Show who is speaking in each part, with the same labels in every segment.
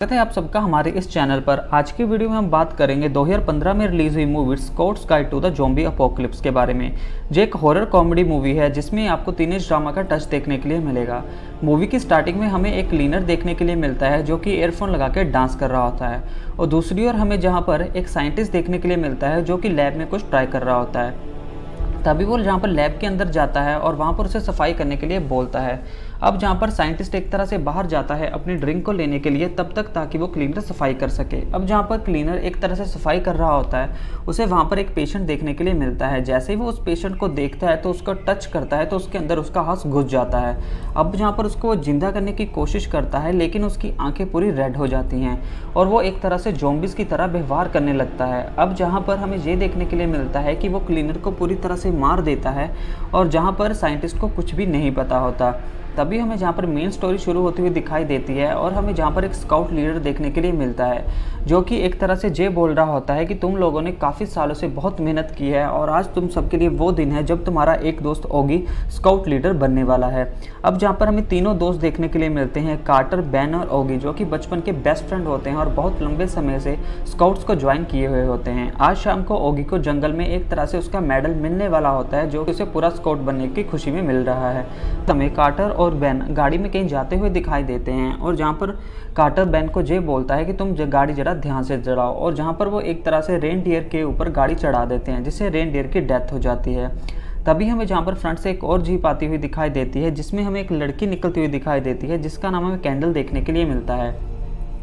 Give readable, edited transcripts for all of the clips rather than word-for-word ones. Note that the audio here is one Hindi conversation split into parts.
Speaker 1: स्वागत है आप सबका हमारे इस चैनल पर। आज की वीडियो में हम बात करेंगे 2015 में रिलीज हुई movie Scouts guide to the zombie apocalypse के बारे में, जो एक हॉरर कॉमेडी मूवी है जिसमें आपको टीनेज ड्रामा का टच देखने के लिए मिलेगा। मूवी की स्टार्टिंग में हमें एक क्लीनर देखने के लिए मिलता है जो कि ईयरफोन लगा के डांस कर रहा होता है, और दूसरी ओर हमें जहाँ पर एक साइंटिस्ट देखने के लिए मिलता है जो कि लैब में कुछ ट्राई कर रहा होता है। तभी वो जहाँ पर लैब के अंदर जाता है और वहाँ पर उसे सफाई करने के लिए बोलता है। अब जहाँ पर साइंटिस्ट एक तरह से बाहर जाता है अपनी ड्रिंक को लेने के लिए, तब तक ताकि वो क्लीनर सफाई कर सके। अब जहाँ पर क्लीनर एक तरह से सफाई कर रहा होता है, उसे वहाँ पर एक पेशेंट देखने के लिए मिलता है। जैसे ही वो उस पेशेंट को देखता है तो उसको टच करता है तो उसके अंदर उसका हाथ घुस जाता है। अब जहाँ पर उसको वो जिंदा करने की कोशिश करता है, लेकिन उसकी आंखें पूरी रेड हो जाती हैं और वो एक तरह से ज़ॉम्बीज़ की तरह व्यवहार करने लगता है। अब जहाँ पर हमें ये देखने के लिए मिलता है कि वो क्लीनर को पूरी तरह से मार देता है, और जहाँ पर साइंटिस्ट को कुछ भी नहीं पता होता। तभी हमें जहाँ पर मेन स्टोरी शुरू होती हुई दिखाई देती है, और हमें जहाँ पर एक स्काउट लीडर देखने के लिए मिलता है जो कि एक तरह से ये बोल रहा होता है कि तुम लोगों ने काफ़ी सालों से बहुत मेहनत की है और आज तुम सबके लिए वो दिन है जब तुम्हारा एक दोस्त ओगी स्काउट लीडर बनने वाला है। अब जहाँ पर हमें तीनों दोस्त देखने के लिए मिलते हैं, कार्टर, बैन और ओगी, जो कि बचपन के बेस्ट फ्रेंड होते हैं और बहुत लंबे समय से स्काउट्स को ज्वाइन किए हुए होते हैं। आज शाम को ओगी को जंगल में एक तरह से उसका मेडल मिलने वाला होता है जो कि उसे पूरा स्काउट बनने की खुशी में मिल रहा है। हमें कार्टर और बैन गाड़ी में कहीं जाते हुए दिखाई देते हैं, और जहाँ पर कार्टर बैन को ये बोलता है कि तुम गाड़ी जरा ध्यान से चलाओ, और जहाँ पर वो एक तरह से रेनडियर के ऊपर गाड़ी चढ़ा देते हैं जिससे रेनडियर की डेथ हो जाती है। तभी हमें जहाँ पर फ्रंट से एक और जीप आती हुई दिखाई देती है जिसमें हमें एक लड़की निकलती हुई दिखाई देती है जिसका नाम हमें कैंडल देखने के लिए मिलता है।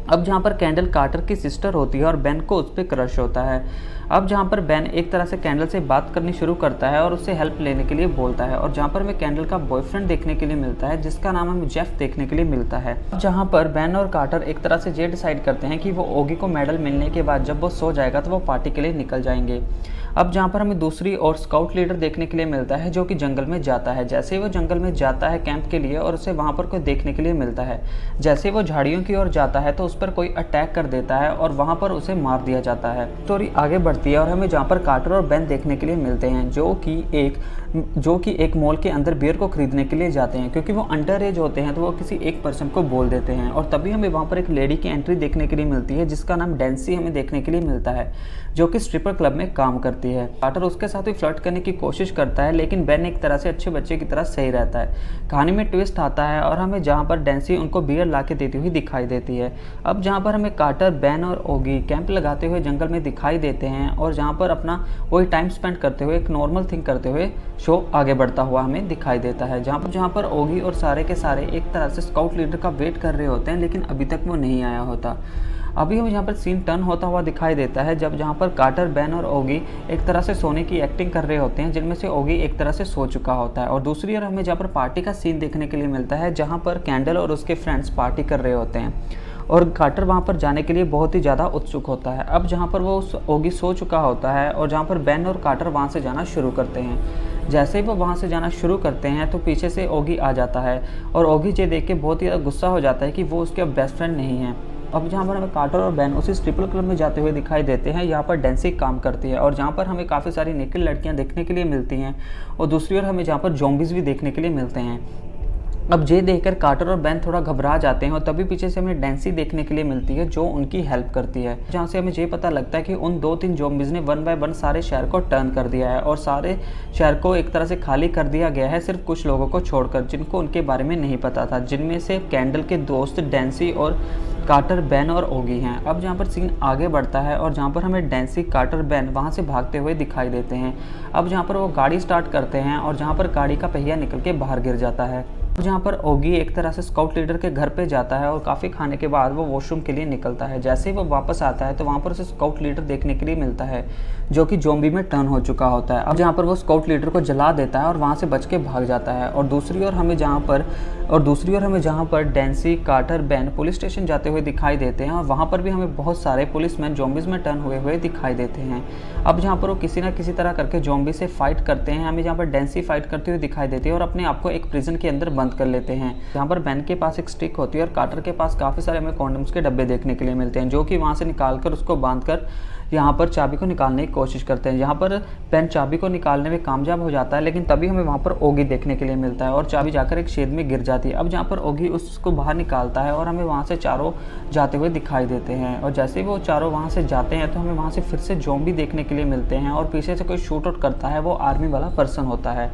Speaker 1: अब जहाँ पर कैंडल कार्टर की सिस्टर होती है और बैन को उस पर क्रश होता है। अब जहाँ पर बैन एक तरह से कैंडल से बात करनी शुरू करता है और उससे हेल्प लेने के लिए बोलता है, और जहाँ पर हमें कैंडल का बॉयफ्रेंड देखने के लिए मिलता है जिसका नाम हमें जेफ देखने के लिए मिलता है। जहाँ पर बैन और कार्टर एक तरह से ये डिसाइड करते हैं कि वो ओगी को मेडल मिलने के बाद जब वो सो जाएगा तो वो पार्टी के लिए निकल जाएंगे। अब जहाँ पर हमें दूसरी और स्काउट लीडर देखने के लिए मिलता है जो कि जंगल में जाता है। जैसे ही वो जंगल में जाता है कैंप के लिए, और उसे वहाँ पर कोई देखने के लिए मिलता है। जैसे ही वो झाड़ियों की ओर जाता है तो उस पर कोई अटैक कर देता है और वहाँ पर उसे मार दिया जाता है। स्टोरी आगे बढ़ती है और हमें जहाँ पर कार्टर और बैन देखने के लिए मिलते हैं जो कि एक मॉल के अंदर बियर को खरीदने के लिए जाते हैं। क्योंकि वो अंडर एज होते हैं तो वो किसी एक पर्सन को बोल देते हैं, और तभी हमें वहाँ पर एक लेडी की एंट्री देखने के लिए मिलती है जिसका नाम डेंसी हमें देखने के लिए मिलता है, जो कि स्ट्रिपर क्लब में काम करती है। कार्टर उसके साथ भी फ्लर्ट करने की कोशिश करता है, लेकिन बैन एक तरह से अच्छे बच्चे की तरह सही रहता है। कहानी में ट्विस्ट आता है और हमें जहाँ पर डेंसी उनको बियर ला के देती हुई दिखाई देती है। अब जहाँ पर हमें कार्टर, बैन और ओगी कैंप लगाते हुए जंगल में दिखाई देते हैं, और जहाँ पर अपना वही टाइम स्पेंड करते हुए एक नॉर्मल थिंग करते हुए शो आगे बढ़ता हुआ हमें दिखाई देता है। जहाँ पर ओगी और सारे के सारे एक तरह से स्काउट लीडर का वेट कर रहे होते हैं, लेकिन अभी तक वो नहीं आया होता। अभी हमें यहाँ पर सीन टर्न होता हुआ दिखाई देता है जब जहाँ पर कार्टर, बैन और ओगी एक तरह से सोने की एक्टिंग कर रहे होते हैं, जिनमें से ओगी एक तरह से सो चुका होता है। और दूसरी ओर हमें जहाँ पर पार्टी का सीन देखने के लिए मिलता है जहाँ पर कैंडल और उसके फ्रेंड्स पार्टी कर रहे होते हैं, और कार्टर वहाँ पर जाने के लिए बहुत ही ज़्यादा उत्सुक होता है। अब जहाँ पर वो ओगी सो चुका होता है और जहाँ पर बैन और कार्टर वहाँ से जाना शुरू करते हैं। जैसे ही वो वहाँ से जाना शुरू करते हैं तो पीछे से ओगी आ जाता है, और ओगी ये देख के बहुत ही ज़्यादा गुस्सा हो जाता है कि वो उसके बेस्ट फ्रेंड नहीं है। अब जहाँ पर हमें कार्टर और बैन उसी स्ट्रिपर क्लब में जाते हुए दिखाई देते हैं, यहाँ पर डेंसी काम करती है, और जहाँ पर हमें काफ़ी सारी नेकेड लड़कियाँ देखने के लिए मिलती हैं, और दूसरी ओर हमें जहाँ पर ज़ॉम्बीज़ भी देखने के लिए मिलते हैं। अब ये देखकर कार्टर और बैन थोड़ा घबरा जाते हैं, और तभी पीछे से हमें डेंसी देखने के लिए मिलती है जो उनकी हेल्प करती है। जहाँ से हमें ये पता लगता है कि उन 2-3 ज़ॉम्बीज़ ने 1 बाय 1 सारे शहर को टर्न कर दिया है, और सारे शहर को एक तरह से खाली कर दिया गया है, सिर्फ कुछ लोगों को छोड़कर जिनको उनके बारे में नहीं पता था, जिनमें से कैंडल के दोस्त डेंसी और कार्टर, बैन और ओगी हैं। अब जहाँ पर सीन आगे बढ़ता है और जहाँ पर हमें डेंसी, कार्टर, बैन वहाँ से भागते हुए दिखाई देते हैं। अब जहाँ पर वो गाड़ी स्टार्ट करते हैं और जहाँ पर गाड़ी का पहिया निकल के बाहर गिर जाता है। जहाँ पर ओगी एक तरह से स्काउट लीडर के घर पे जाता है और काफ़ी खाने के बाद वो वॉशरूम के लिए निकलता है। जैसे ही वो वापस आता है तो वहाँ पर उसे स्काउट लीडर देखने के लिए मिलता है जो कि ज़ॉम्बी में टर्न हो चुका होता है। अब जहाँ पर वो स्काउट लीडर को जला देता है और वहाँ से बच के भाग जाता है। और दूसरी ओर हमें जहाँ पर डेंसी, कार्टर, बैन पुलिस स्टेशन जाते हुए दिखाई देते हैं, और वहाँ पर भी हमें बहुत सारे पुलिसमैन ज़ॉम्बीज़ में टर्न हुए दिखाई देते हैं। अब जहाँ पर वो किसी ना किसी तरह करके ज़ॉम्बी से फाइट करते हैं, हमें जहाँ पर डेंसी फाइट करते हुए दिखाई देती है और अपने आप को एक प्रिजन के अंदर बंद बंद कर लेते हैं। जहाँ पर बेन के पास एक स्टिक होती है और कार्टर के पास काफ़ी सारे हमें कॉन्डम्स के डब्बे देखने के लिए मिलते हैं, जो कि वहाँ से निकाल कर उसको बांध कर यहाँ पर चाबी को निकालने की कोशिश करते हैं। यहाँ पर बेन चाबी को निकालने में कामयाब हो जाता है, लेकिन तभी हमें वहाँ पर ओगी देखने के लिए मिलता है और चाबी जाकर एक छेद में गिर जाती है। अब जहाँ पर ओगी उसको बाहर निकालता है और हमें वहाँ से चारों जाते हुए दिखाई देते हैं, और जैसे ही वो चारों वहाँ से जाते हैं तो हमें वहाँ से फिर से ज़ॉम्बी देखने के लिए मिलते हैं और पीछे से कोई शूट आउट करता है, वो आर्मी वाला पर्सन होता है।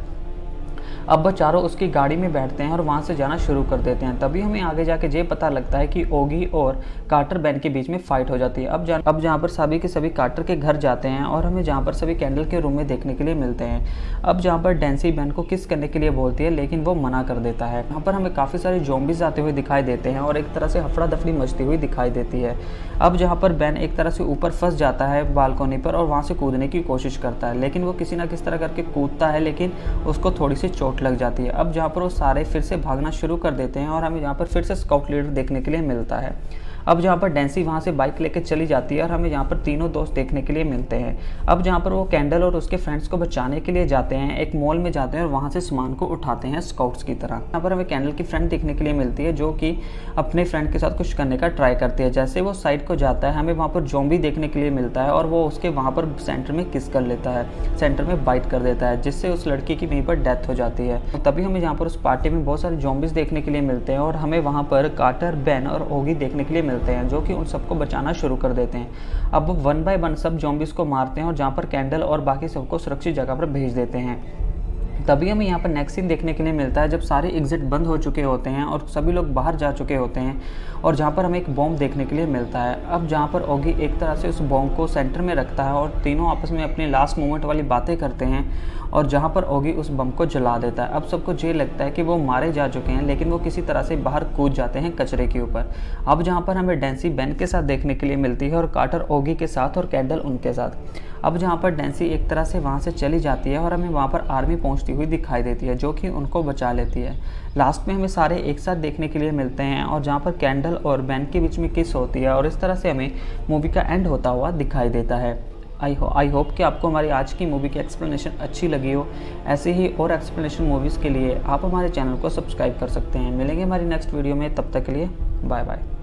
Speaker 1: अब वो चारों उसकी गाड़ी में बैठते हैं और वहाँ से जाना शुरू कर देते हैं। तभी हमें आगे जाके ये पता लगता है कि ओगी और कार्टर बेन के बीच में फाइट हो जाती है। अब जहाँ पर सभी के सभी कार्टर के घर जाते हैं और हमें जहाँ पर सभी कैंडल के रूम में देखने के लिए मिलते हैं। अब जहाँ पर डैन्सी बेन को किस करने के लिए बोलती है, लेकिन वो मना कर देता है। यहाँ पर हमें काफ़ी सारे ज़ॉम्बीज आते हुए दिखाई देते हैं और एक तरह से हफड़ा दफड़ी मचती हुई दिखाई देती है। अब जहाँ पर बेन एक तरह से ऊपर फंस जाता है बालकोनी पर और वहाँ से कूदने की कोशिश करता है, लेकिन वो किसी ना किस तरह करके कूदता है, लेकिन उसको थोड़ी सी चोट लग जाती है। अब जहाँ पर वो सारे फिर से भागना शुरू कर देते हैं और हमें यहाँ पर फिर से स्काउट लीडर देखने के लिए मिलता है। अब जहाँ पर डैन्सी वहाँ से बाइक लेकर चली जाती है और हमें यहाँ पर तीनों दोस्त देखने के लिए मिलते हैं। अब जहाँ पर वो कैंडल और उसके फ्रेंड्स को बचाने के लिए जाते हैं, एक मॉल में जाते हैं और वहाँ से सामान को उठाते हैं स्काउट्स की तरह। यहाँ पर हमें कैंडल की फ्रेंड देखने के लिए मिलती है, जो कि अपने फ्रेंड के साथ कुछ करने का ट्राई करती है। जैसे वो साइड को जाता है, हमें वहाँ पर ज़ॉम्बी देखने के लिए मिलता है और वो उसके वहाँ पर सेंटर में किस कर लेता है, सेंटर में बाइट कर देता है, जिससे उस लड़की की वहीं पर डेथ हो जाती है। तभी हमें यहाँ पर उस पार्टी में बहुत सारे ज़ॉम्बीज देखने के लिए मिलते हैं और हमें वहाँ पर कार्टर, बेन और ओगी देखने के लिए मिलते हैं, जो कि सबको बचाना शुरू कर देते हैं। अब वो 1 बाय 1 सब ज़ॉम्बीज को मारते हैं और जहाँ पर कैंडल और बाकी सबको सुरक्षित जगह पर भेज देते हैं। तभी हमें यहाँ पर नेक्स्ट सीन देखने के लिए मिलता है, जब सारे एग्जिट बंद हो चुके होते हैं और सभी लोग बाहर जा चुके होते हैं, और जहाँ पर हमें एक बॉम्ब देखने के लिए मिलता है। अब जहाँ पर ओगी एक तरह से उस बॉम्ब को सेंटर में रखता है और तीनों आपस में अपने लास्ट मोमेंट वाली बातें करते हैं, और जहाँ पर ओगी उस बम को जला देता है। अब सबको ये लगता है कि वो मारे जा चुके हैं, लेकिन वो किसी तरह से बाहर कूद जाते हैं कचरे के ऊपर। अब जहाँ पर हमें डैन्सी बेन के साथ देखने के लिए मिलती है और कार्टर ओगी के साथ और कैंडल उनके साथ। अब जहाँ पर डैन्सी एक तरह से वहाँ से चली जाती है और हमें वहाँ पर आर्मी पहुँचती हुई दिखाई देती है, जो कि उनको बचा लेती है। लास्ट में हमें सारे एक साथ देखने के लिए मिलते हैं और जहाँ पर कैंडल और बेन के बीच में किस होती है, और इस तरह से हमें मूवी का एंड होता हुआ दिखाई देता है। आई होप कि आपको हमारी आज की मूवी की एक्सप्लेनेशन अच्छी लगी हो। ऐसे ही और एक्सप्लेनेशन मूवीज़ के लिए आप हमारे चैनल को सब्सक्राइब कर सकते हैं। मिलेंगे हमारी नेक्स्ट वीडियो में, तब तक के लिए बाय बाय।